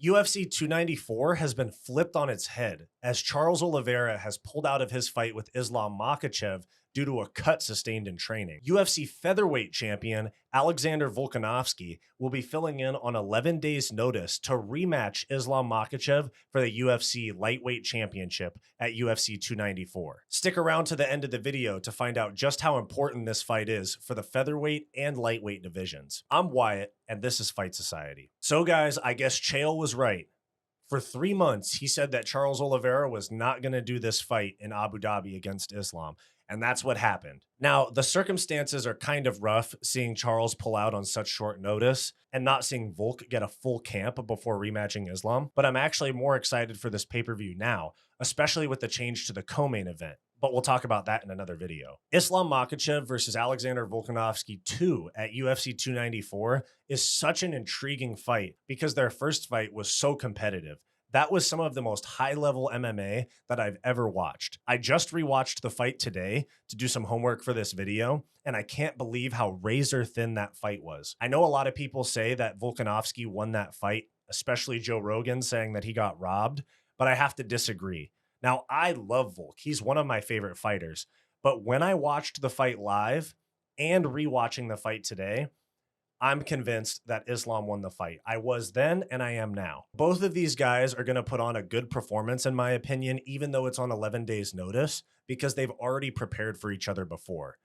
UFC 294 has been flipped on its head as Charles Oliveira has pulled out of his fight with Islam Makhachev due to a cut sustained in training. UFC Featherweight champion Alexander Volkanovski will be filling in on 11 days' notice to rematch Islam Makhachev for the UFC Lightweight Championship at UFC 294. Stick around to the end of the video to find out just how important this fight is for the featherweight and lightweight divisions. I'm Wyatt, and this is Fight Society. So guys, I guess Chael was right. For 3 months, he said that Charles Oliveira was not going to do this fight in Abu Dhabi against Islam. And that's what happened. Now, the circumstances are kind of rough seeing Charles pull out on such short notice and not seeing Volk get a full camp before rematching Islam. But I'm actually more excited for this pay-per-view now, especially with the change to the co-main event. But we'll talk about that in another video. Islam Makhachev versus Alexander Volkanovski 2 at UFC 294 is such an intriguing fight because their first fight was so competitive. That was some of the most high-level MMA that I've ever watched. I just rewatched the fight today to do some homework for this video, and I can't believe how razor-thin that fight was. I know a lot of people say that Volkanovski won that fight, especially Joe Rogan saying that he got robbed, but I have to disagree. Now, I love Volk. He's one of my favorite fighters, but when I watched the fight live and rewatching the fight today, I'm convinced that Islam won the fight. I was then and I am now. Both of these guys are going to put on a good performance, in my opinion, even though it's on 11 days notice, because they've already prepared for each other before.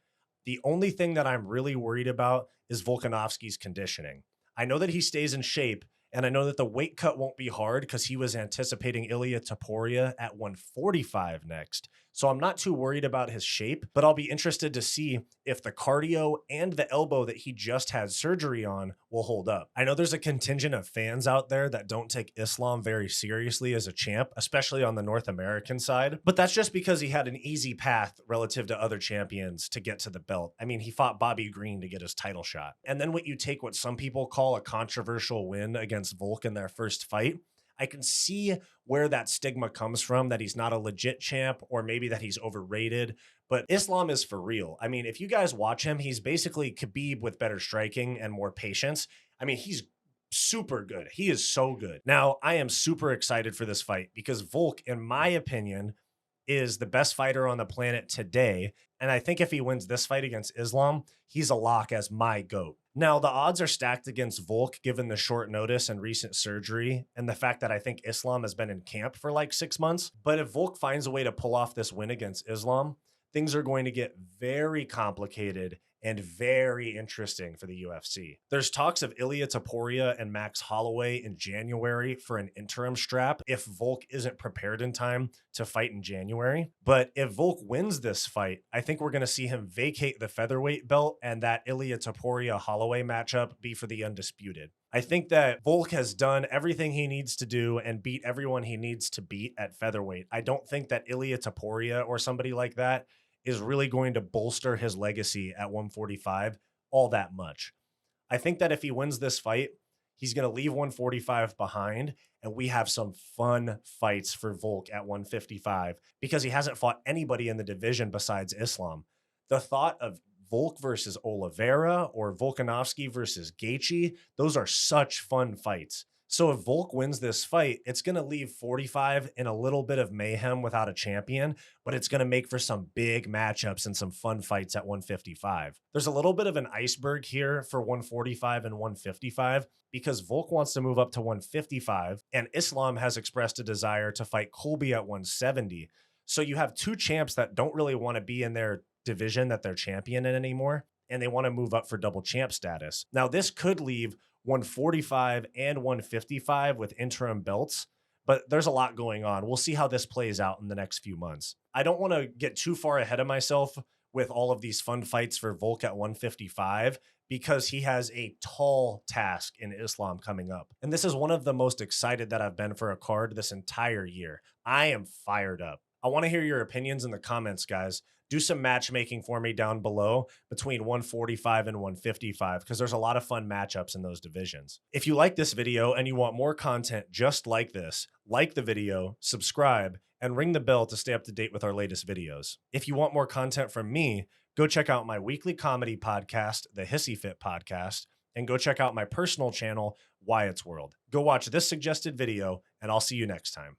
The only thing that I'm really worried about is Volkanovski's conditioning. I know that he stays in shape, and I know that the weight cut won't be hard because he was anticipating Ilia Topuria at 145 next. So I'm not too worried about his shape, but I'll be interested to see if the cardio and the elbow that he just had surgery on will hold up. I know there's a contingent of fans out there that don't take Islam very seriously as a champ, especially on the North American side, but that's just because he had an easy path relative to other champions to get to the belt. I mean, he fought Bobby Green to get his title shot. And then you take what some people call a controversial win against Volk in their first fight, I can see where that stigma comes from, that he's not a legit champ or maybe that he's overrated. But Islam is for real. I mean, if you guys watch him, he's basically Khabib with better striking and more patience. I mean, he's super good. He is so good. Now, I am super excited for this fight because Volk, in my opinion, is the best fighter on the planet today. And I think if he wins this fight against Islam, he's a lock as my GOAT. Now, the odds are stacked against Volk given the short notice and recent surgery and the fact that I think Islam has been in camp for like 6 months. But if Volk finds a way to pull off this win against Islam, things are going to get very complicated and very interesting for the UFC. There's talks of Ilia Topuria and Max Holloway in January for an interim strap if Volk isn't prepared in time to fight in January. But if Volk wins this fight, I think we're going to see him vacate the featherweight belt and that Ilia Topuria-Holloway matchup be for the undisputed. I think that Volk has done everything he needs to do and beat everyone he needs to beat at featherweight. I don't think that Ilia Topuria or somebody like that is really going to bolster his legacy at 145 all that much. I think that if he wins this fight, he's going to leave 145 behind, and we have some fun fights for Volk at 155 because he hasn't fought anybody in the division besides Islam. The thought of Volk versus Oliveira or Volkanovski versus Gaethje, those are such fun fights. So if Volk wins this fight, it's going to leave 45 in a little bit of mayhem without a champion, but it's going to make for some big matchups and some fun fights at 155. There's a little bit of an iceberg here for 145 and 155 because Volk wants to move up to 155 and Islam has expressed a desire to fight Colby at 170. So you have two champs that don't really want to be in their division that they're champion in anymore, and they want to move up for double champ status. Now, this could leave 145 and 155 with interim belts, but there's a lot going on. We'll see how this plays out in the next few months. I don't want to get too far ahead of myself with all of these fun fights for Volk at 155 because he has a tall task in Islam coming up. And this is one of the most excited that I've been for a card this entire year. I am fired up. I want to hear your opinions in the comments, guys. Do some matchmaking for me down below between 145 and 155 because there's a lot of fun matchups in those divisions. If you like this video and you want more content just like this, like the video, subscribe, and ring the bell to stay up to date with our latest videos. If you want more content from me, go check out my weekly comedy podcast, the Hissyfit podcast, and go check out my personal channel, Wyatt's World. Go watch this suggested video, and I'll see you next time.